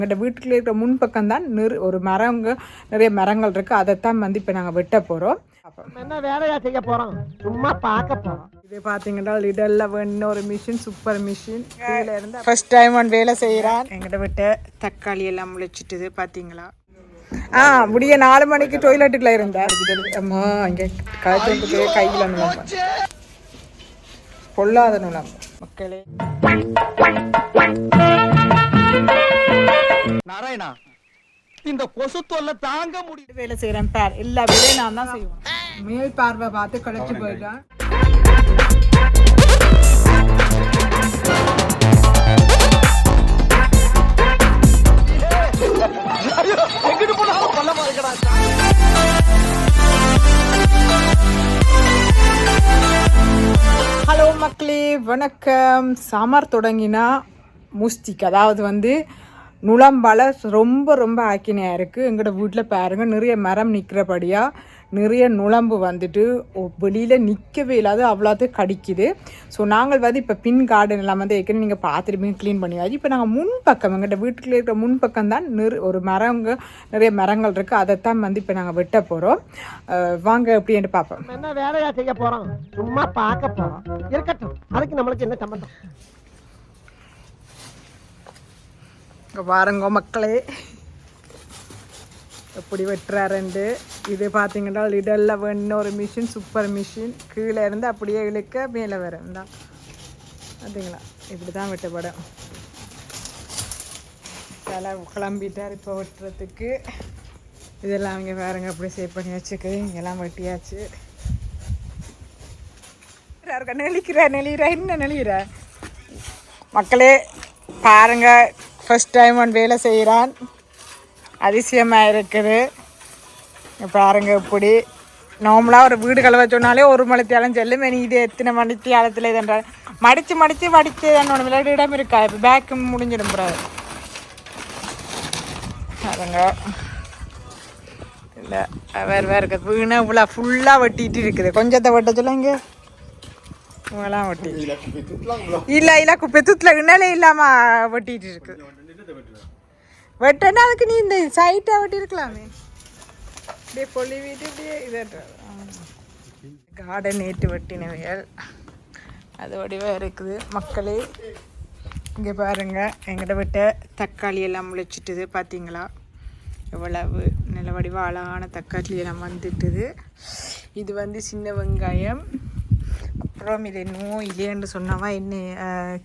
எங்கள்கிட்ட வீட்டுக்குள்ளே இருக்கிற முன்பக்கம் தான் ஒரு நிறைய மரங்கள் இருக்குது. அதைத்தான் வந்து இப்போ நாங்கள் வெட்ட போகிறோம். என்ன வேலையா செய்ய போகிறோம், சும்மா பார்க்க போகிறோம். இது பார்த்தீங்கன்னா லிடலில் வேணும் ஒரு machine, super machine. First time one வேலை செய்கிறான். எங்கிட்ட விட்ட தக்காளி எல்லாம் முளைச்சிட்டுது பார்த்தீங்களா. முடிய 4 மணிக்கு டொய்லெட்டுக்குள்ள இருந்தேன். அம்மா இங்கே கழுத்துக்கு கையில் நுழம்பு, பொல்லாத நுழம்பு மக்களே. நாராயணா, இந்த கொசு தொல்லை தாங்க முடியும். வேலை செய்யறேன் பேர் எல்லா வேலையும் நான் தான் செய்வேன். மேல் பார்வை பார்த்து கழிச்சு போயிட்டேன். ஹலோ மக்களே, வணக்கம். சாம்பார் தொடங்கினா முஸ்டிக், அதாவது வந்து நுழம்பால் ரொம்ப ரொம்ப ஆக்கினையாக இருக்குது. எங்களோட வீட்டில் பாருங்கள், நிறைய மரம் நிற்கிறபடியாக நிறைய நுழம்பு வந்துட்டு வெளியில் நிற்கவே இல்லாது அவ்வளோத்தையும் கடிக்குது. ஸோ நாங்கள் வந்து இப்போ பின் கார்டன் எல்லாம் வந்து ஏற்கனவே நீங்கள் பார்த்துட்டு க்ளீன் பண்ணியாச்சு. இப்போ நாங்கள் முன்பக்கம், எங்கள்கிட்ட வீட்டுக்குள்ளே இருக்கிற முன்பக்கம் தான் ஒரு நிறைய மரங்கள் இருக்குது. அதைத்தான் வந்து இப்போ நாங்கள் வெட்ட போகிறோம். வாங்க எப்படின்னு பார்ப்போம். என்ன வேலையாக செய்ய போகிறோம், சும்மா பார்க்க போகிறோம். இருக்கட்டும், அதுக்கு நம்மளுக்கு என்ன சம்பந்தம். இங்கே பாருங்க மக்களே எப்படி வெட்டுறாருண்டு. இது பார்த்தீங்கன்னா லிடலில் வேணும் ஒரு மிஷின், சூப்பர் மிஷின். கீழே இருந்து அப்படியே இழுக்க மேலே வரும் தான் பார்த்தீங்களா. இப்படி தான் வெட்டப்படும். தலை கிளம்பிட்டார் இப்போ வெட்டுறதுக்கு. இதெல்லாம் இங்கே பாருங்க அப்படியே சேவ் பண்ணி வச்சுக்கு. இங்கெல்லாம் வெட்டியாச்சு. நெளிக்கிற என்ன நெளிகிற மக்களே பாருங்க. ஃபர்ஸ்ட் டைம் ஒன் வேலை செய்கிறான், அதிசயமாக இருக்குது. பாருங்க இப்படி நார்மலாக ஒரு வீடு கழுவ சொன்னாலே 1 மணித்தியாலம் செல்லும். நீ இது எத்தனை மணித்தியாலத்தில் இதுன்றால் மடித்து வடித்து என்னோட விளையாட்டு இடம் இருக்கா. இப்போ பேக்கு முடிஞ்சிடும் பிறகு பாருங்க. இல்லை வேறு இருக்குது வீணை இவ்வளோ ஃபுல்லாக வெட்டிகிட்டு இருக்குது. கொஞ்சத்தை வெட்ட சொல்ல இங்கே இவங்கெல்லாம் வெட்டி இல்லை குப்பை தூத்தில் இன்னாலே இல்லாமல் வெட்டிகிட்டு இருக்குது. வெட்டனா அதுக்கு நீ இந்த சைட்டை வெட்டி இருக்கலாமே. இப்படியே பொலி வீட்டு இப்படியே இதை கார்டன் நேற்று வெட்டினவையல் அது வடிவாக இருக்குது மக்களே. இங்கே பாருங்கள், எங்கிட்ட விட்ட தக்காளி எல்லாம் முளைச்சிட்டுது பார்த்தீங்களா. எவ்வளவு நல்ல வடிவாக அழகான தக்காளி எல்லாம் வந்துட்டுது. இது வந்து சின்ன வெங்காயம். அப்புறம் இது இன்னும் இல்லையென்று சொன்னவா என்ன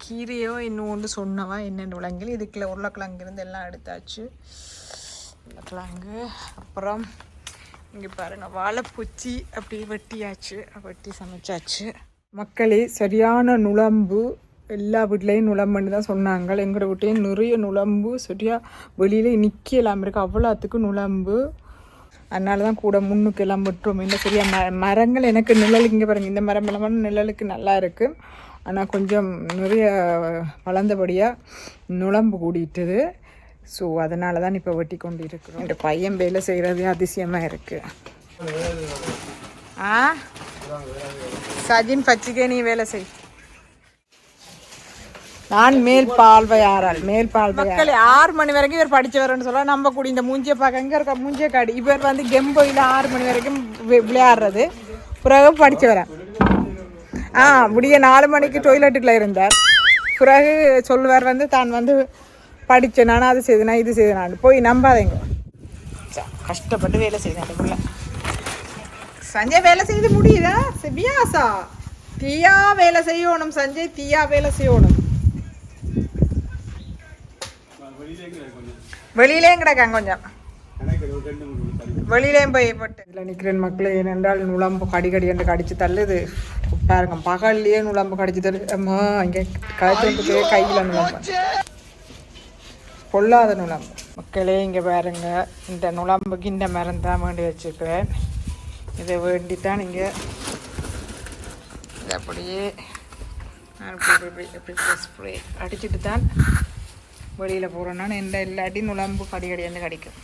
கீரையோ இன்னும் ஒன்று சொன்னவா என்னென்னு விளங்கல. இதுக்குள்ள உருளைக்கிழங்கு இருந்து எல்லாம் எடுத்தாச்சு. உருளைக்கிழங்கு அப்புறம் இங்கே பாருங்கள் வாழைப்பூச்சி அப்படி வெட்டியாச்சு, வெட்டி சமைச்சாச்சு மக்களே. சரியான நுழம்பு, எல்லா வீட்லேயும் நுழம்புன்னு தான் சொன்னாங்க. எங்களோட வீட்லேயும் நிறைய நுழம்பு, சரியாக வெளியிலே நிற்க இல்லாமல் இருக்குது, அவ்வளோத்துக்கு நுழம்பு. அதனால தான் கூட முன்னுக்கு எல்லாம் விட்டுரும். இல்லை சரியா மரங்கள் எனக்கு நிழலுக்கு இங்கே பாருங்கள், இந்த மரம் எல்லாம் நிழலுக்கு நல்லா இருக்குது. ஆனால் கொஞ்சம் நிறைய வளர்ந்தபடியாக நுழம்பு கூடிட்டுது. ஸோ அதனால தான் இப்போ வெட்டி கொண்டு இருக்கிறோம். இந்த பையன் வேலை செய்கிறதே அதிசயமாக இருக்குது. சஜின் பச்சிக்கே நீ வேலை செய். நான் மேல் பால்வையாரால் மக்கள் 6 மணி வரைக்கும் இவர் படித்தவர்னு சொல்ல நம்ம கூட இந்த மூஞ்சியை பார்க்க இங்கே இருக்க மூஞ்சியை காடி. இவர் வந்து கெம்போயில் 6 மணி வரைக்கும் விளையாடுறது, பிறகு படித்தவரேன். முடிய 4 மணிக்கு டொய்லெட்டுக்குள்ள இருந்தார். பிறகு சொல்லுவார் வந்து தான் வந்து படித்தேன், நானும் அது செய்தேனா இது செய்தேனான்னு. போய் நம்பாதீங்க, கஷ்டப்பட்டு வேலை செய்தேன். சஞ்சய் வேலை செய்து முடியுதா சிபியாசா? தீயா வேலை செய்யணும் சஞ்சய், தீயா வேலை செய்யணும். வெளியிலேயும் கிடக்காங்க, கொஞ்சம் வெளியிலேயும் போய் போட்டு இதில் நிற்கிறேன் மக்களே. ஏனென்றால் நுழம்பு கடி என்று கடிச்சு தள்ளுது பாருங்க. பகல்லையே நுழம்பு கடிச்சு தள்ளு. அம்மா இங்கே கழுத்துக்கு கையில் நுழம்பு, பொல்லாத நுழம்பு மக்களே. இங்கே பாருங்க, இந்த நுழம்புக்கு இந்த மரம் தான் வேண்டி வச்சுருக்கிறேன். இதை வேண்டித்தான் இங்கே அப்படியே ஸ்ப்ரே அடிச்சுட்டு தான் வெளியில் போகிறோன்னா எந்த இல்லாட்டி நுழம்பு கடின்னு கடிக்கும்.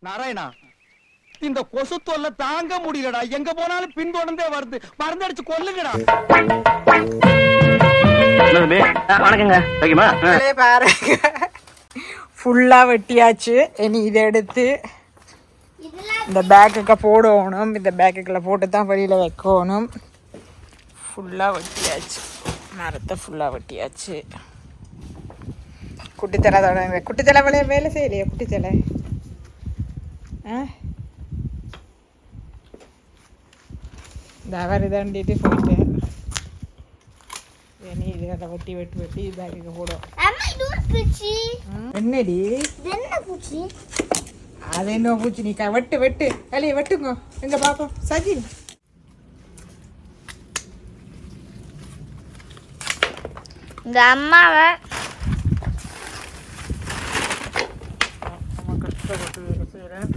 நாராயணா, இந்த கொசு தொல்லை தாங்க முடியலடா. எங்க போனாலும் பின்தொடர்ந்தே வருது. மருந்தடிச்சு கொல்லுங்கடா. வணக்கங்க. பாருங்க ஃபுல்லா வெட்டியாச்சு. இனி இதை எடுத்து இந்த பேக்குக்கு போடணும். இந்த பேக்குக்குள்ள போட்டு தான் வெளியில் வைக்கணும். ஃபுல்லாக வெட்டியாச்சு, மரத்தை ஃபுல்லாக வெட்டியாச்சு. குட்டித்தலை தொடங்க. குட்டித்தலை வேலை செய்யலையே. குட்டித்தலை இந்த அவர் இதாண்டிட்டு போயிட்டேன். இனி இது அதை வெட்டி வெட்டி வெட்டி பேக்குக்கு போடும். என்னடி அது என்ன பூச்சி? நீ வெட்டு வெட்டு வேலையை வெட்டுங்க. எங்க பாப்போம் சஜி. இந்த அம்மாவை கஷ்டப்பட்டு வேலை செய்கிறேன்.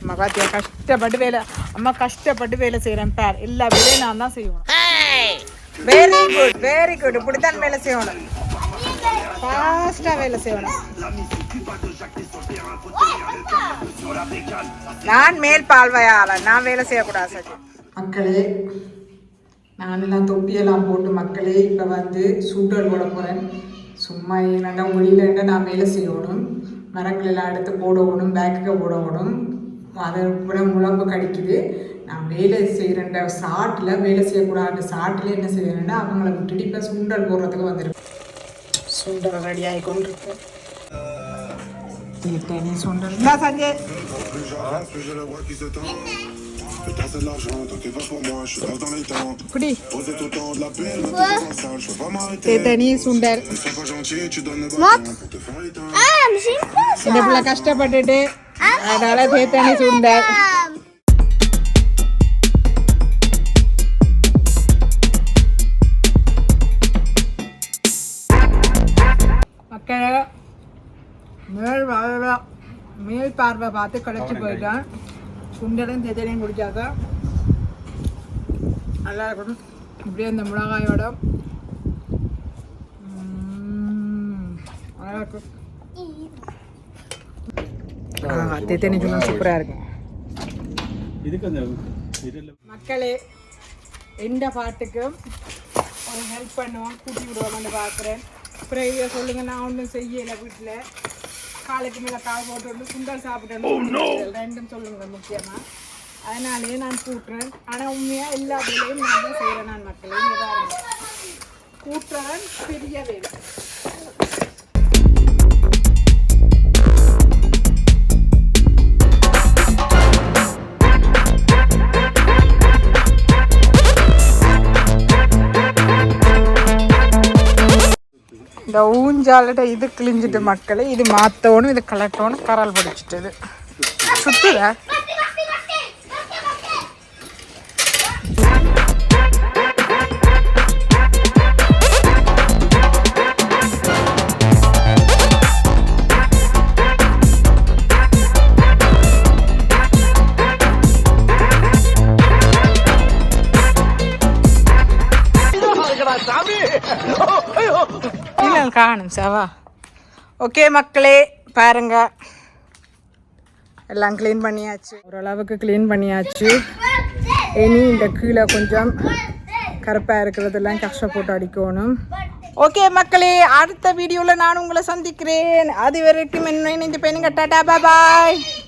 அம்மா பாத்தியா கஷ்டப்பட்டு வேலை. அம்மா கஷ்டப்பட்டு வேலை செய்கிறேன் பேர். எல்லா வேலையும் நான் தான் செய்யணும். Very good very good. இப்படித்தான் வேலை செய்யணும். ஃபாஸ்ட்டாக வேலை செய்யணும். நான் மேல் பால்வையாளர். நான் வேலை செய்யக்கூடாது சஜி. மக்களே நானெல்லாம் தொப்பியெல்லாம் போட்டு மக்களே இப்போ வந்து சுண்டல் போட போகிறேன். சும்மா என்னடா வெளியில் நான் வேலை செய்யணும். மரங்களெல்லாம் எடுத்து போடணும், பேக்குக்கு போடணும். அதை கூட முழம்பு கடிக்குது. நான் வேலை செய்கிறேன் சாட்டில் வேலை செய்யக்கூடாது. சாட்டில் என்ன செய்யணுன்னா அவங்கள விட்டுட்டு இப்போ சுண்டல் போடுறதுக்கு வந்துருக்கு. சுண்டல் ரெடி ஆகி கொண்டிருக்கு. சுண்டல் தான் சஞ்சய். குடி தேத்தனி சுண்டல். இந்த பிள்ளை கஷ்டப்பட்டுட்டு அதனால தேத்தனி சுண்டல். மக்கள் மேல் பார்வை பார்த்து கடைச்சி போயிட்டான். சுண்டலும் தேத்தனையும் குடிச்சாக்கா நல்லா இருக்கணும். இப்படியே இந்த மிளகாயோட நல்லா இருக்கும். தேத்தனி சுண்டல் சூப்பராக இருக்கும். மக்களே எந்த பாட்டுக்கும் ஒரு ஹெல்ப் பண்ணுவோம், கூட்டி விடுவோம்னு பார்க்குறேன். பிறகு சொல்லுங்கள். நான் ஒன்றும் செய்யலை. வீட்டில் காலைக்கு மேலே கால் போட்டு சுண்டல் சாப்பிட்டேன்னு ரெண்டும் சொல்லுங்க முக்கியமாக. அதனாலேயே நான் கூட்டுறேன். ஆனால் உண்மையாக எல்லா வேலையும் நான் தான் செய்கிறேன். நான் மக்களே இங்கே பாருங்க, கூட்டுறேன் பெரிய வேலை. இந்த ஊஞ்சாலிட்ட இது கிழிஞ்சிட்டு மக்களே. இது மாற்றணும், இது கலட்டணும். கரால் படிச்சுட்டு சுற்றுதா. காணும் சாவா. ஓகே மக்களே பாருங்க, எல்லாம் க்ளீன் பண்ணியாச்சு. ஓரளவுக்கு க்ளீன் பண்ணியாச்சு. இனி இந்த கீழே கொஞ்சம் கருப்பாக இருக்கிறதெல்லாம் கஷ்ட போட்டு அடிக்கணும். ஓகே மக்களே, அடுத்த வீடியோவில் நான் உங்களை சந்திக்கிறேன். அது வரைக்கும் என்ன இந்த பெண்ணுங்க டாடா பாய்.